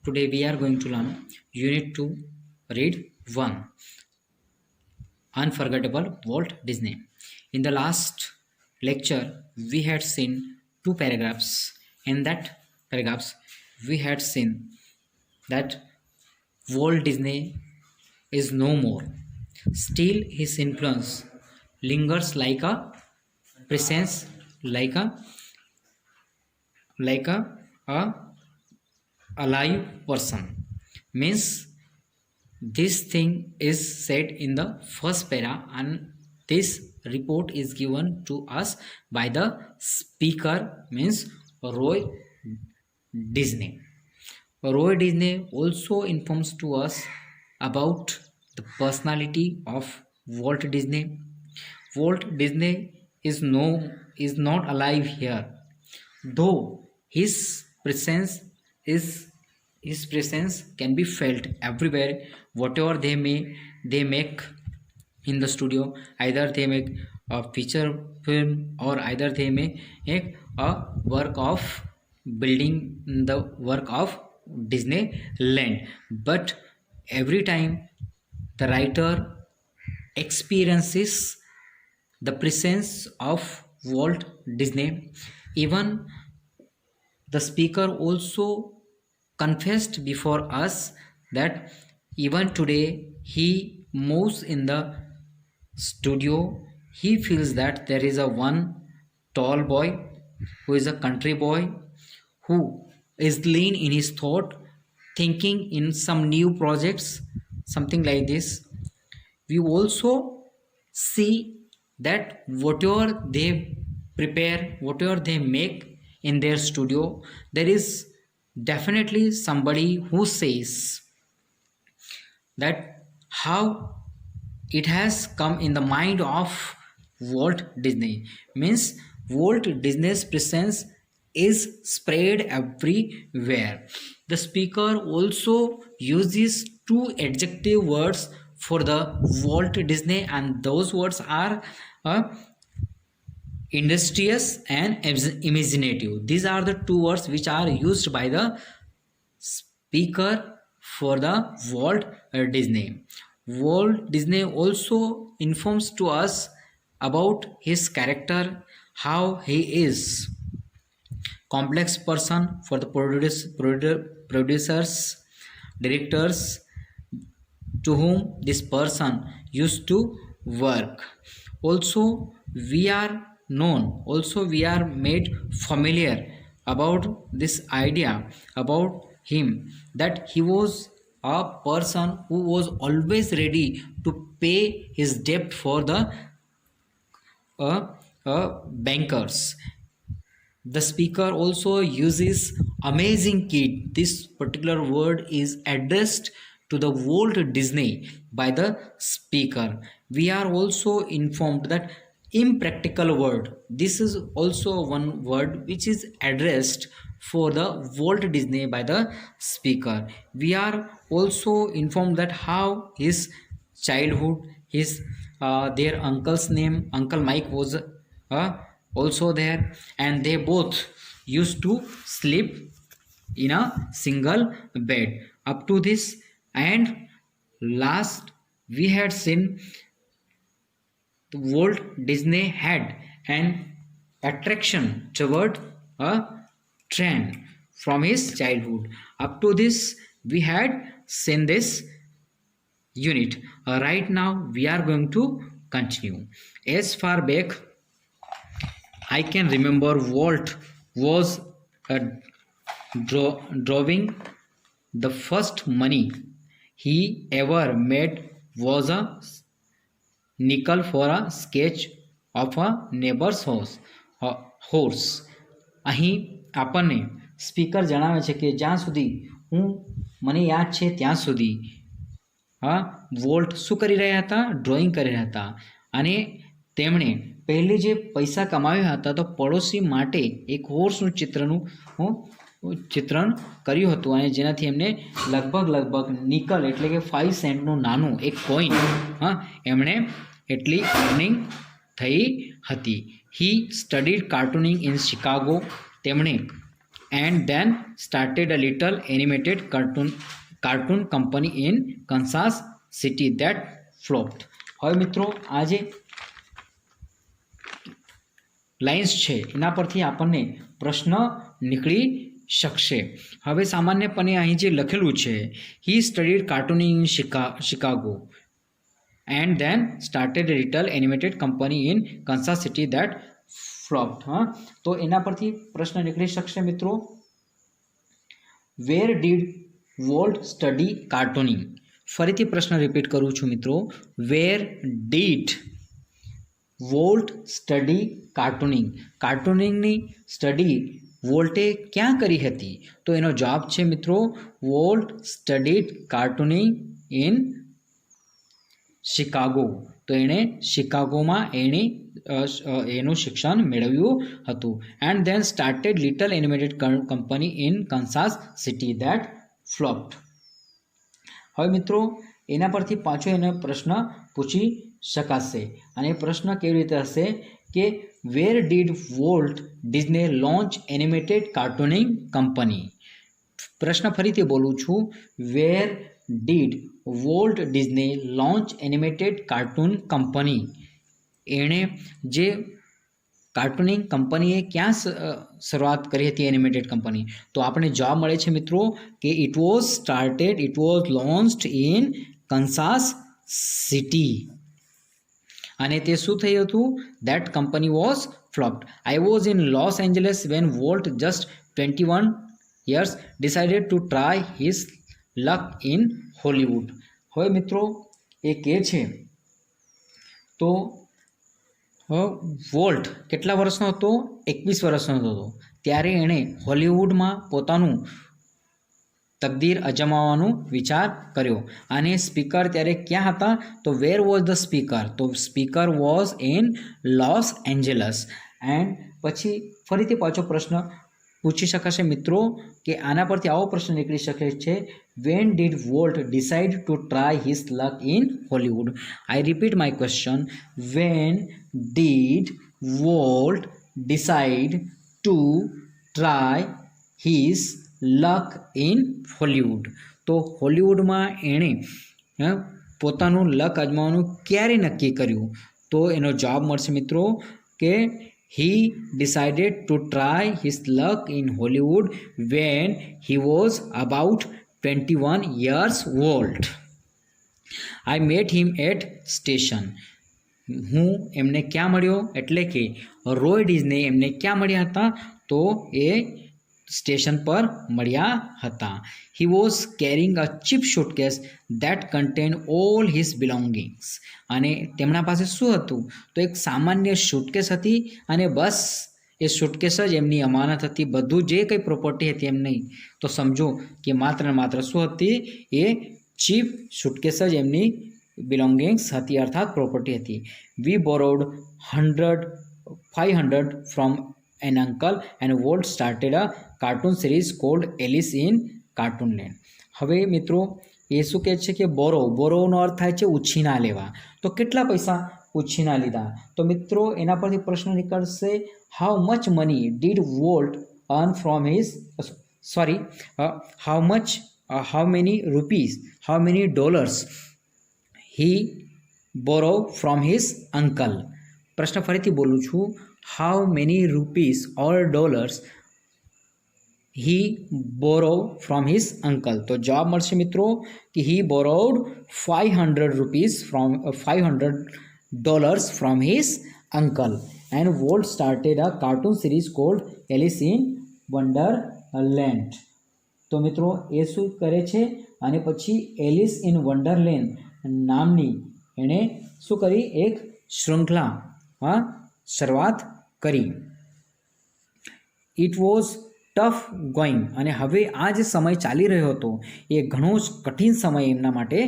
Today we are going to learn Unit 2, Read 1, Unforgettable Walt Disney. In the last lecture, we had seen two paragraphs. In that paragraphs, we had seen that Walt Disney is no more. Still, his influence lingers like a presence, like a alive person. Means this thing is said in the first para, and this report is given to us by the speaker, means Roy Disney. Roy Disney also informs to us about the personality of Walt Disney. Walt Disney is not alive here, though is his presence can be felt everywhere. Whatever they make in the studio, either they make a feature film or either they make a work of building the work of Disneyland, but every time the writer experiences the presence of Walt Disney. Even the speaker also confessed before us that even today he moves in the studio, he feels that there is a one tall boy who is a country boy who is lean in his thought, thinking in some new projects, something like this. We also see that whatever they prepare, whatever they make in their studio, there is definitely somebody who says that how it has come in the mind of Walt Disney. Means Walt Disney's presence is spread everywhere. The speaker also uses two adjective words for the Walt Disney, and those words are industrious and imaginative. These are the two words which are used by the speaker for the Walt Disney. Walt Disney also informs to us about his character, how he is complex person for the producers, directors to whom this person used to work. Also we are made familiar about this idea about him, that he was a person who was always ready to pay his debt for the bankers. The speaker also uses amazing kid. This particular word is addressed to the Walt Disney by the speaker. We are also informed that impractical word, this is also one word which is addressed for the Walt Disney by the speaker. We are also informed that how his childhood, his their uncle's name, Uncle Mike, was also there, and they both used to sleep in a single bed. Up to this, and last we had seen Walt Disney had an attraction toward a train from his childhood. Up to this, we had seen this unit. Right now, we are going to continue. As far back I can remember, Walt was drawing. The first money he ever made was a nickel for a sketch of a neighbor's horse. અહીં આપણને speaker જણાવે છે કે જ્યાં સુધી મને યાદ છે ત્યાં સુધી વોલ્ટ શું કરી રહ્યા હતા? ડ્રોઈંગ કરી રહ્યા હતા. અને તેમણે પહેલે જે પૈસા કમાવ્યા હતા તો પડોશી માટે એક હોર્સનું ચિત્રણ કર્યું હતું, અને જેનાથી એમને લગભગ નિકલ એટલે કે 5 સેન્ટનું નાનું એક કોઈન એમણે એટલી અર્નિંગ થઈ હતી. હી સ્ટડીડ કાર્ટૂનિંગ ઇન શિકાગો. તેમણે and then started a little animated cartoon company in Kansas City that flopped. હવે મિત્રો આ જે લાઇન્સ છે એના પરથી આપણને પ્રશ્ન નીકળી શકશે. હવે સામાન્યપણે અહીં જે લખેલું છે, he studied cartooning in Chicago and then started a little animated company in Kansas City that flopped. हाँ, तो એના પરથી પ્રશ્ન નીકળી શકશે મિત્રો. Where did Walt study cartooning? ફરીથી પ્રશ્ન રિપીટ કરું છું મિત્રો. Where did Walt study cartooning? કાર્ટૂનિંગની સ્ટડી વોલ્ટે ક્યાં કરી હતી? તો એનો જવાબ છે મિત્રો, Walt studied cartooning in Chicago. તો એણે શિકાગોમાં એનું શિક્ષણ મેળવ્યું હતું. And then started little animated company in Kansas City that flopped. હવે મિત્રો એના પરથી પાછો એને પ્રશ્ન પૂછી શકાશે. અને પ્રશ્ન કેવી રીતે હશે કે where did Walt Disney launch animated cartooning company? પ્રશ્ન ફરીથી બોલું છું. Where did Walt Disney launch animated cartoon company? એણે જે કાર્ટૂનિંગ કંપનીએ ક્યાં શરૂઆત કરી હતી એનિમેટેડ કંપની? તો આપણે જવાબ મળે છે મિત્રો કે it was launched in Kansas City. અને તે શું થયું હતું? That company was flopped. I was in Los Angeles when Walt just 21 years decided to try his luck in Hollywood. હવે મિત્રો એ કહે છે તો વોલ્ટ કેટલા વર્ષનો હતો? 21 વર્ષનો હતો. ત્યારે એણે હોલિવૂડમાં પોતાનું તકદીર અજમાવવાનો વિચાર કર્યો. અને સ્પીકર ત્યારે ક્યાં હતા? તો વેર વોઝ ધ સ્પીકર? તો speaker was in Los Angeles. And પછી ફરીથી પાછો પ્રશ્ન પૂછી શકાશે મિત્રો કે આના પરથી આવો પ્રશ્ન નીકળી શકે છે, when did volt decide to try his luck in Hollywood? I repeat my question. When did volt decide to try his luck in Hollywood? તો હોલિવૂડમાં એણે પોતાનું લક અજમાવવાનું ક્યારે નક્કી કર્યું? તો એનો જવાબ મળશે મિત્રો કે he decided to try his luck in Hollywood when he was about 21 years old. I met him at station. હું એમને ક્યાં મળ્યો? એટલે કે રોય ડિઝને એમને ક્યાં મળ્યા હતા? તો એ સ્ટેશન પર મળ્યા હતા. He was carrying a cheap suitcase that contained all his belongings. અને તેમના પાસે શું હતું? તો એક સામાન્ય સુટકેસ હતી અને બસ એ સુટકેસ જ એમની અમાનત હતી. બધું જે કંઈ પ્રોપર્ટી હતી એમ નહીં. તો સમજો કે માત્ર ને માત્ર શું હતી? એ ચીપ સુટકેસ જ એમની બિલોંગિંગ્સ હતી, અર્થાત પ્રોપર્ટી હતી. We borrowed 500 from an uncle and Walt started a cartoon series called Alice in Cartoonland. હવે મિત્રો એ શું કહે છે કે બોરોનો અર્થ થાય છે ઉછીના લેવા. તો કેટલા પૈસા ઉછીના લીધા? તો મિત્રો એના પરથી પ્રશ્ન નીકળશે, how much money did volt earn from his how many dollars he borrow from his uncle? પ્રશ્ન ફરીથી બોલું છું. how many rupees or dollars he borrowed from his uncle? તો જવાબ મળશે મિત્રો કે he borrowed 500 dollars from his uncle and Walt started a cartoon series called Alice in Wonderland. તો મિત્રો એ શું કરે છે? અને પછી એલિસ ઇન વન્ડરલેન્ડ નામની એણે શું કરી? એક શૃંખલા શરૂઆત કરી. It was tough going. અને હવે આ જે સમય ચાલી રહ્યો હતો એ ઘણો જ કઠિન સમય એમના માટે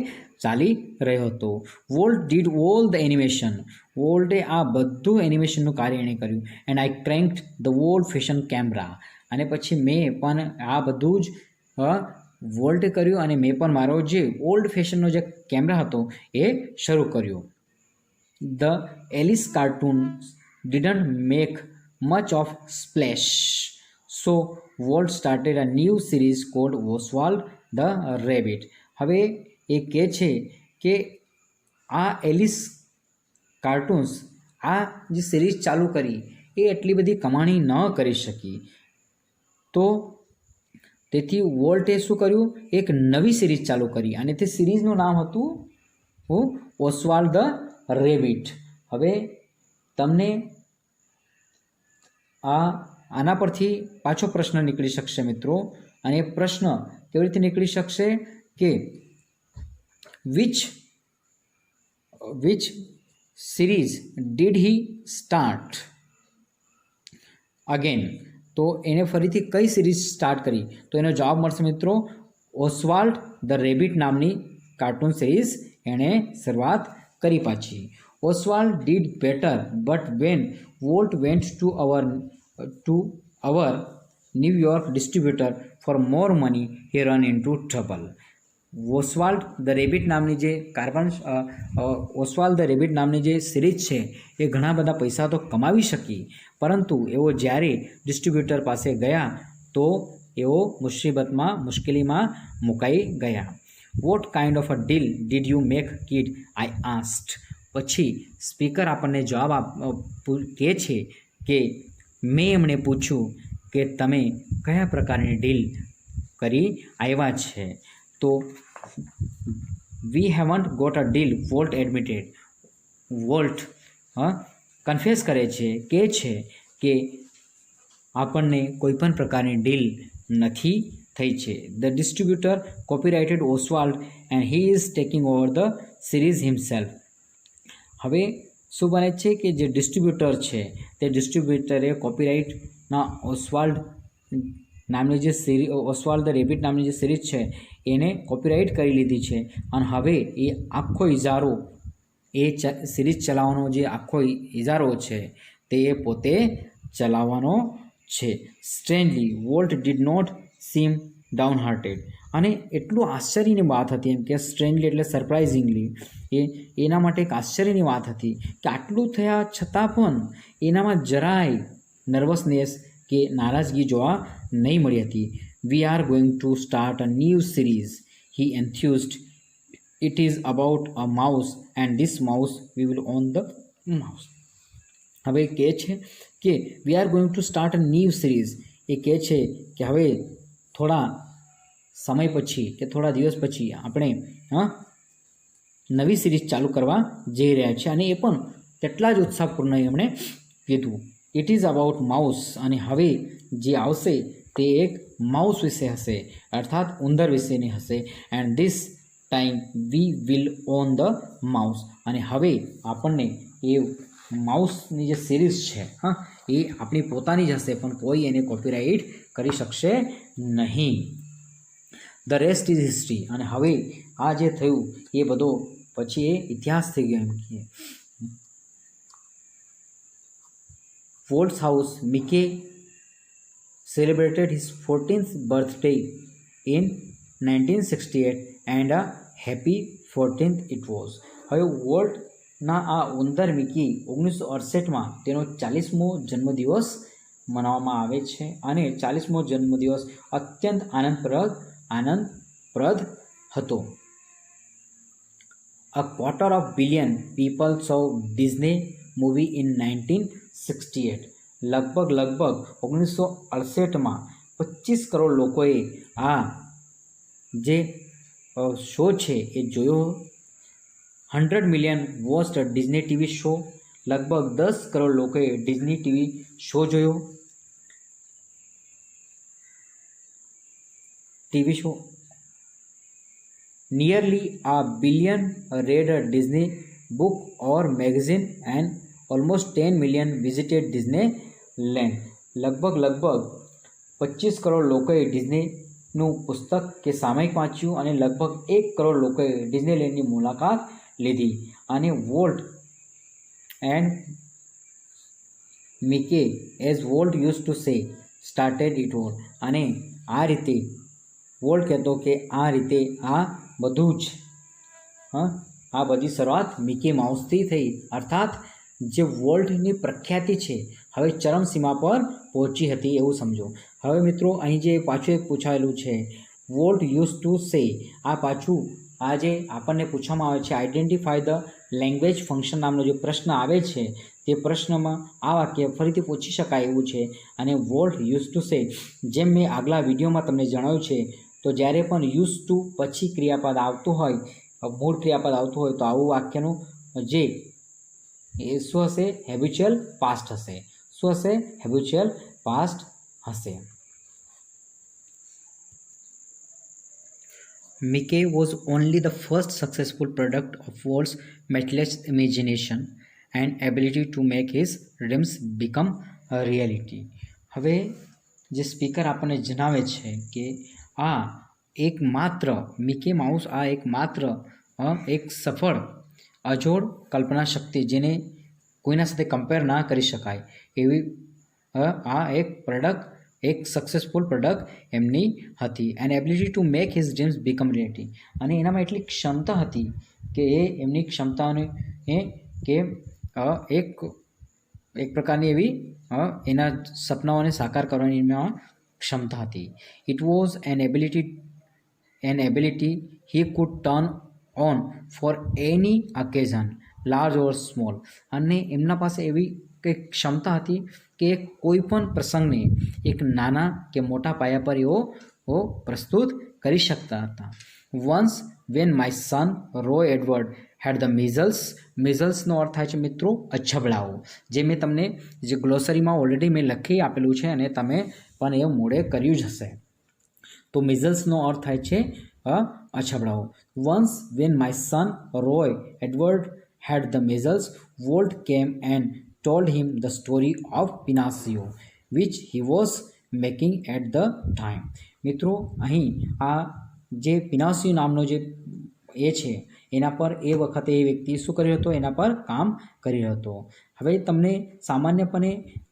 ચાલી રહ્યો હતો. Walt did all the animation. વોલ્ટે આ બધું એનિમેશનનું કાર્ય એણે કર્યું. And I cranked the old fashion camera. અને પછી મેં પણ આ બધું જ વોલ્ટે કર્યું અને મેં પણ મારો જે ઓલ્ડ ફેશનનો જે કેમેરા હતો એ શરૂ કર્યો. The Alice cartoon didn't make much of splash, so Walt started a new series called Oswald the Rabbit. હવે એ કહે છે કે આ એલિસ કાર્ટૂન્સ આ જે સિરીઝ ચાલુ કરી એ એટલી બધી કમાણી ન કરી શકી, તો તેથી વોલ્ટે શું કર્યું, એક નવી સિરીઝ ચાલુ કરી અને તે સિરીઝનું નામ હતું ઓસ્વાલ્ડ ધ રેબિટ. હવે તમને આના પરથી પાછો પ્રશ્ન નીકળી શકશે મિત્રો, અને પ્રશ્ન કેવી રીતે નીકળી શકશે કે which series did he start again. તો એને ફરીથી કઈ સિરીઝ સ્ટાર્ટ કરી, તો એનો જવાબ મળશે મિત્રો ઓસ્વાલ્ડ ધ રેબિટ નામની કાર્ટૂન સિરીઝ એણે શરૂઆત કરી પાછી. Oswald did better but when Walt went to our New York distributor for more money he run into trouble. Oswald the Rabbit નામની જે ઓસ્વાલ્ડ ધ રેબિટ નામની જે સિરીઝ છે એ ઘણા બધા પૈસા તો કમાવી શકી, પરંતુ એઓ જ્યારે ડિસ્ટ્રીબ્યુટર પાસે ગયા તો એઓ મુશ્કેલીમાં મુકાઈ ગયા. What kind of a deal did you make kid, I asked. પછી સ્પીકર આપણને જવાબ કહે છે કે મેં એમણે પૂછ્યું કે તમે કયા પ્રકારની ડીલ કરી આવ્યા છે. તો we haven't got a deal, Walt admitted. Walt confess કરે છે, કહે છે કે આપણને કોઈ પણ પ્રકારની ડીલ નથી થઈ છે. The distributor copyrighted Oswald and he is taking over the series himself. હવે શું બને છે કે જે ડિસ્ટ્રીબ્યુટર છે તે ડિસ્ટ્રીબ્યુટરે કોપીરાઇટના ઓસ્વાલ્ડ નામની જે ઓસ્વાલ્ડ ધ રેબિટ નામની જે સિરીઝ છે એને કોપીરાઇટ કરી લીધી છે, અને હવે એ આખો ઇજારો એ સિરીઝ ચલાવવાનો જે આખો ઇજારો છે તે એ પોતે ચલાવવાનો છે. Strangely Walt did not seem downhearted. અને એટલું આશ્ચર્યની વાત હતી, એમ કે સ્ટ્રેન્જલી એટલે સરપ્રાઇઝિંગલી, એના માટે એક આશ્ચર્યની વાત હતી કે આટલું થયા છતાં પણ એનામાં જરાય નર્વસનેસ કે નારાજગી જોવા નહીં મળી હતી. We are going to start a new series, he enthused. It is about a mouse and this mouse we will own the mouse. હવે કહે છે કે we are going to start a new series. એ કહે છે કે હવે થોડા સમય પછી કે થોડા દિવસ પછી આપણે નવી સિરીઝ ચાલુ કરવા જઈ રહ્યા છીએ, અને એ પણ તેટલા જ ઉત્સાહપૂર્ણ એમણે કીધું. It is about mouse. અને હવે જે આવશે તે એક માઉસ વિશે હશે, અર્થાત ઉંદર વિશેની હશે. And this time V will own the mouse. અને હવે આપણને એ માઉસની જે સિરીઝ છે એ આપણી પોતાની જ હશે, પણ કોઈ એને કોપીરાઇટ કરી શકશે નહીં. The rest is history. અને હવે આ જે થયું એ બધો પછી એ ઇતિહાસ થઈ ગયો એમ કે. વોલ્ટ્સ house મિકે celebrated his 14th birthday in 1968 and a happy 14th it was. હવે વોલ્ટના આ ઉંદર મિકી 1968માં તેનો 40મો જન્મદિવસ મનાવવામાં આવે છે, અને 40મો જન્મદિવસ અત્યંત આનંદપ્રદ હતો. A quarter of billion people saw Disney movie in 1968. લગભગ 1968માં 25 કરોડ લોકોએ આ જે શો છે એ જોયો. 100 million watched Disney TV show. લગભગ 10 કરોડ લોકોએ ડિઝની ટીવી શો જોયો. TV show. Nearly a billion read a Disney book or magazine and almost 10 million visited Disneyland. લગભગ 25 કરોડ લોકોએ ડિઝનીનું પુસ્તક કે સામયિક વાંચ્યું, અને લગભગ 1 કરોડ લોકોએ ડિઝનીલેન્ડની મુલાકાત લીધી. અને Walt and Mickey as Walt use to say started it all. અને આ રીતે વોલ્ટ કહેતો કે આ રીતે આ બધું જ આ બધી શરૂઆત મિકી માઉસથી થઈ, અર્થાત જે વોલ્ટની પ્રખ્યાતિ છે હવે ચરમસીમા પર પહોંચી હતી એવું સમજો. હવે મિત્રો અહીં જે પાછું એક પૂછાયેલું છે વોલ્ટ યુઝ ટુ સે, આ પાછું આ જે આપણને પૂછવામાં આવે છે આઈડેન્ટિફાય ધ લેંગ્વેજ ફંક્શન નામનો જે પ્રશ્ન આવે છે તે પ્રશ્નમાં આ વાક્ય ફરીથી પૂછી શકાય એવું છે. અને વોલ્ટ યુઝ ટુ સે, જેમ મેં આગલા વિડીયોમાં તમને જણાવ્યું છે, તો જ્યારે પણ યુઝ ટુ પછી ક્રિયાપદ આવતું હોય, મૂળ ક્રિયાપદ આવતું હોય, તો આવું વાક્યનું જે એ શું હશે? હેબિચ્યુઅલ પાસ્ટ હશે. શું હશે? હેબિચ્યુઅલ પાસ્ટ હશે. Mickey was only the first successful product of Walt's matchless imagination and ability to make his dreams become a reality. હવે જે સ્પીકર આપણને જણાવે છે કે આ એકમાત્ર મિકી માઉસ આ એકમાત્ર એક સફળ અજોડ કલ્પના શક્તિ જેને કોઈના સાથે કમ્પેર ના કરી શકાય એવી આ એક પ્રોડક્ટ, એક સક્સેસફુલ પ્રોડક્ટ એમની હતી. And ability to make his dreams become reality, અને એનામાં એટલી ક્ષમતા હતી કે એ એમની ક્ષમતાઓને કે એક પ્રકારની એવી એના સપનાઓને સાકાર કરવાની એમાં ક્ષમતા હતી. It was an ability he could turn on for any occasion large or small, અને એમના પાસે એવી કંઈક ક્ષમતા હતી કે કોઈ પણ પ્રસંગને એક નાના કે મોટા પાયા પર એવો પ્રસ્તુત કરી શકતા હતા. Once when my son Roy Edward had the મિઝલ્સનો અર્થ થાય છે મિત્રો અછબડાઓ, જે મેં તમને જે ગ્લોસરીમાં ઓલરેડી મેં લખી આપેલું છે અને તમે પણ એ મોડે કર્યું જ હશે. તો મિઝલ્સનો અર્થ થાય છે અછબડાઓ. Once when my son Roy Edward had the measles Walt came and told him the story of Pinocchio which he was making at the time. મિત્રો અહીં આ જે પિનાસિયો નામનો જે એ છે એના પર એ વખતે એ વ્યક્તિ શું કર્યો હતો? એના પર કામ કર્યો હતો. હવે તમને સામાન્યપણે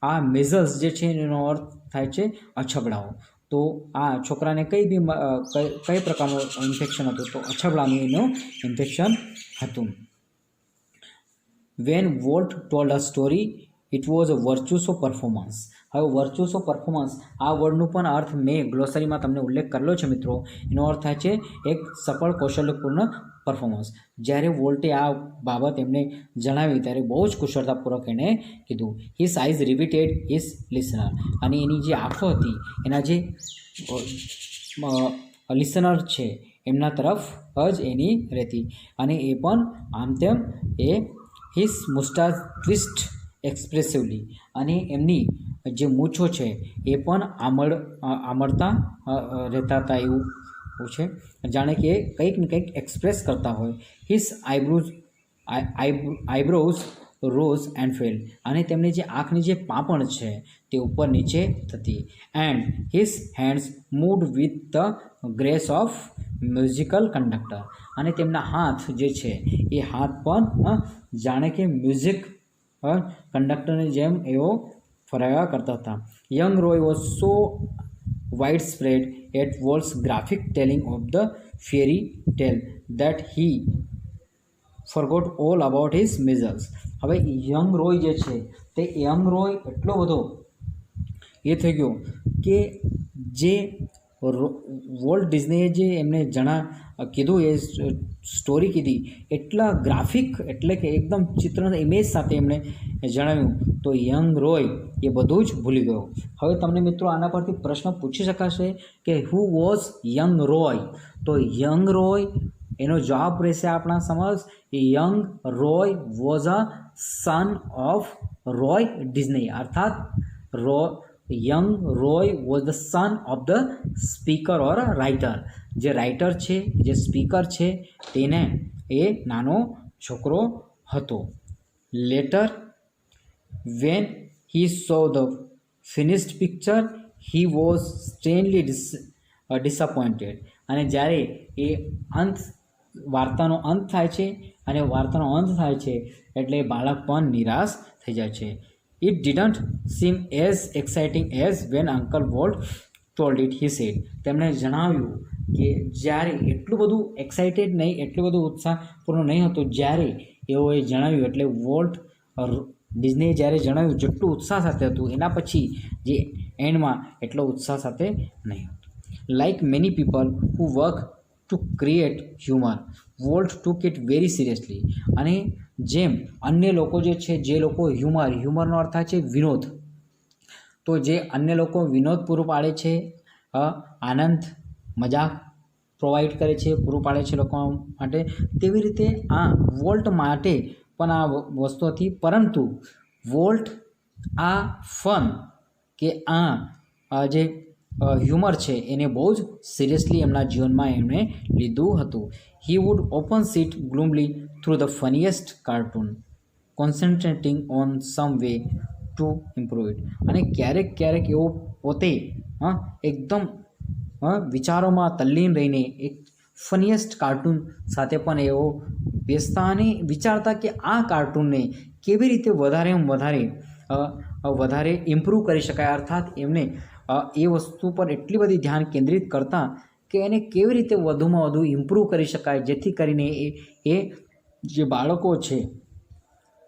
આ મેઝલ્સ જે છે એનો અર્થ થાય છે અછબડાઓ. તો આ છોકરાને કઈ પ્રકારનું ઇન્ફેક્શન હતું? તો અછબડાનું એનું ઇન્ફેક્શન હતું. When Walt told a story, it was a virtuoso performance. હવે વર્ચ્યુસો પરફોર્મન્સ આ વર્ડનું પણ અર્થ મેં ગ્લોસરીમાં તમને ઉલ્લેખ કરેલો છે મિત્રો. એનો અર્થ થાય છે એક સફળ કૌશલ્યપૂર્ણ પરફોર્મન્સ. જ્યારે વોલ્ટે આ બાબત એમને જણાવી ત્યારે બહુ જ કુશળતાપૂર્વક એણે કીધું. હિઝ આઈઝ રિવિટેડ હિઝ લિસનર, અને એની જે આંખો હતી એના જે લિસનર છે એમના તરફ જ એની રહેતી, અને એ પણ આમ તેમ એ હિઝ મુસ્ટાચ ટ્વિસ્ટ એક્સપ્રેસિવલી, અને એમની જે મૂછો છે એ પણ આમળતા રહેતા હતા એવું છે, જાણે કે કંઈક ને કંઈક એક્સપ્રેસ કરતા હોય. His eyebrows rose and fail, અને તેમની જે આંખની જે પાંપણ છે તે ઉપર નીચે થતી. And his hands moved with the grace of musical conductor, અને તેમના હાથ જે છે એ હાથ પણ જાણે કે મ્યુઝિક કંડક્ટરની જેમ એવો ફરાયા કરતા હતા. Young Roy was so wide spread at Walt's graphic telling of the fairy tale that he forgot all about his measles. હવે યંગ રોય જે છે તે યંગ રોય એટલો બધો એ થઈ ગયો કે જે વોલ્ટ ડિઝનીએ જે એમને કીધું એ સ્ટોરી કીધી એટલા ગ્રાફિક એટલે કે એકદમ ચિત્રના ઇમેજ સાથે એમણે જણાવ્યું, તો યંગ રોય એ બધું જ ભૂલી ગયો. હવે તમને મિત્રો આના પરથી પ્રશ્ન પૂછી શકાશે કે હુ વોઝ યંગ રોય? તો યંગ રોય એનો જવાબ રહેશે આપણા સમક્ષ young Roy was a son of Roy Disney, અર્થાત young Roy was the son of the speaker or writer. જે રાઇટર છે, જે સ્પીકર છે તેને એ નાનો છોકરો હતો. Later when he saw the finished picture he was strangely disappointed, અને જ્યારે એ વાર્તાનો અંત થાય છે અને વાર્તાનો અંત થાય છે એટલે બાળક પણ નિરાશ થઈ જાય છે. It didn't seem as exciting as when Uncle Walt told it, he said. તેમણે જણાવ્યું કે જ્યારે એટલું બધું એક્સાઇટેડ નહીં, એટલું બધું ઉત્સાહપૂર્ણ નહીં હતું જ્યારે એઓએ જણાવ્યું. એટલે ડિઝનીએ જ્યારે જણાવ્યું જેટલું ઉત્સાહ સાથે હતું એના પછી જે એન્ડમાં એટલો ઉત્સાહ સાથે નહીં હતું. Like many people who work to create humour, volt took it very seriously. અને જેમ અન્ય લોકો જે છે, જે લોકો હ્યુમરનો અર્થ થાય છે વિનોદ, તો જે અન્ય લોકો વિનોદ પૂરું પાડે છે, આનંદ મજાક પ્રોવાઈડ કરે છે, પૂરું પાડે છે લોકો માટે, તેવી રીતે આ વોલ્ટ માટે પણ આ વસ્તુ હતી. પરંતુ વોલ્ટ આ ફન કે આ જે હ્યુમર છે એને બહુ જ સિરિયસલી એમના જીવનમાં એમણે લીધું હતું. He would often sit glumly through the funniest cartoon, concentrating on some way to improve it. અને ક્યારેક એવો પોતે એકદમ વિચારોમાં તલ્લીન રહીને એક ફનીએસ્ટ કાર્ટૂન સાથે પણ એવો બેસતા અને વિચારતા કે આ કાર્ટૂનને કેવી રીતે વધારે ઇમ્પ્રૂવ કરી શકાય. અર્થાત એમને એ વસ્તુ પર એટલી બધી ધ્યાન કેન્દ્રિત કરતા કે એને કેવી રીતે વધુમાં વધુ ઇમ્પ્રૂવ કરી શકાય, જેથી કરીને એ જે બાળકો છે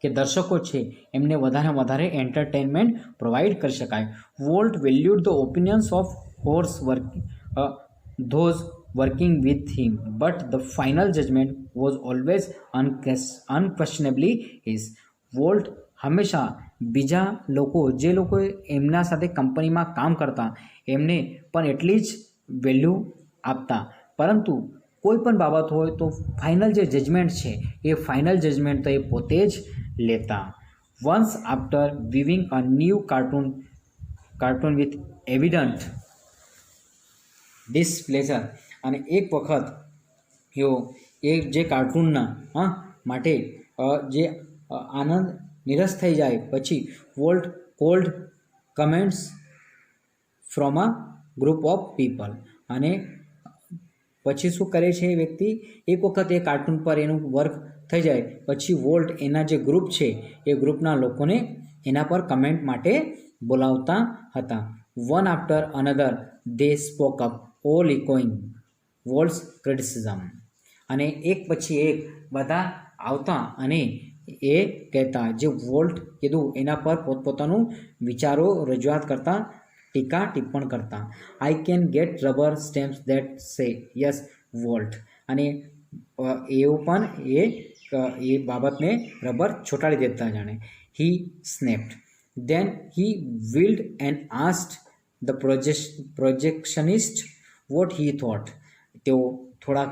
કે દર્શકો છે એમને વધારે એન્ટરટેનમેન્ટ પ્રોવાઈડ કરી શકાય. Walt valued the opinions of those working with him, but the final judgment was always unquestionably his. વોલ્ટ હંમેશા બીજા લોકો, જે લોકો એમના સાથે કંપનીમાં કામ કરતા, એમને પણ એટલી જ વેલ્યુ આપતા. પરંતુ કોઈ પણ બાબત હોય તો ફાઇનલ જે જજમેન્ટ છે એ ફાઇનલ જજમેન્ટ તો એ પોતે જ લેતા. Once after viewing a new cartoon with evident displeasure. અને એક વખત એ જે કાર્ટૂનના માટે જે આનંદ નિરસ થઈ જાય પછી volt cold comments from a group of people. અને પછી શું કરે છે એ વ્યક્તિ, એક વખત એ કાર્ટૂન પર એનું વર્ક થઈ જાય પછી વોલ્ટ એના જે ગ્રુપ છે એ ગ્રુપના લોકોને એના પર કમેન્ટ માટે બોલાવતા હતા. One after another they spoke up, all echoing Walt's criticism. અને એક પછી એક બધા આવતા અને એ કહેતા, જે વોલ્ટ કીધું એના પર પોતપોતાનું વિચારો રજૂઆત કરતા, ટીકા ટિપ્પણ કરતા. I can get rubber stamps that say yes Walt. અને એવું પણ એ બાબતને રબર ચોંટાડી દેતા જાણે. He snapped. Then he wheeled and asked the projectionist what he thought. તેઓ થોડાક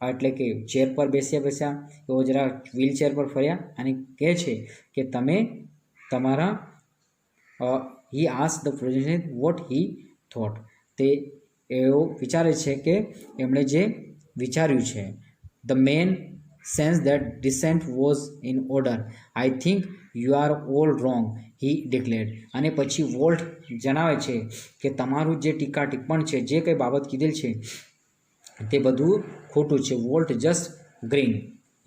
એટલે કે ચેર પર બેસ્યા તેઓ જરા વ્હીલચેર પર ફર્યા અને કહે છે કે તમે તમારા he ask the projectionist what he thought. તે એવું વિચારે છે કે એમણે જે વિચાર્યું છે. The man sense that dissent was in order, I think you are all wrong, he declared. અને પછી વોલ્ટ જણાવે છે કે તમારું જે ટીકા ટિપ્પણ છે, જે કંઈ બાબત કીધેલ છે તે બધું ખોટું છે. Volt just green,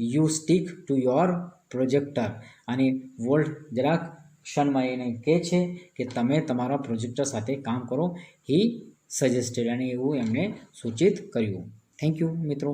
you stick to your projector. અને વોલ્ટ જરાક ક્ષણમાં એને કહે છે કે તમે તમારા પ્રોજેક્ટર સાથે કામ કરો. હી સજેસ્ટેડ. અને એવું એમણે સૂચિત કર્યું. થેન્ક યુ મિત્રો.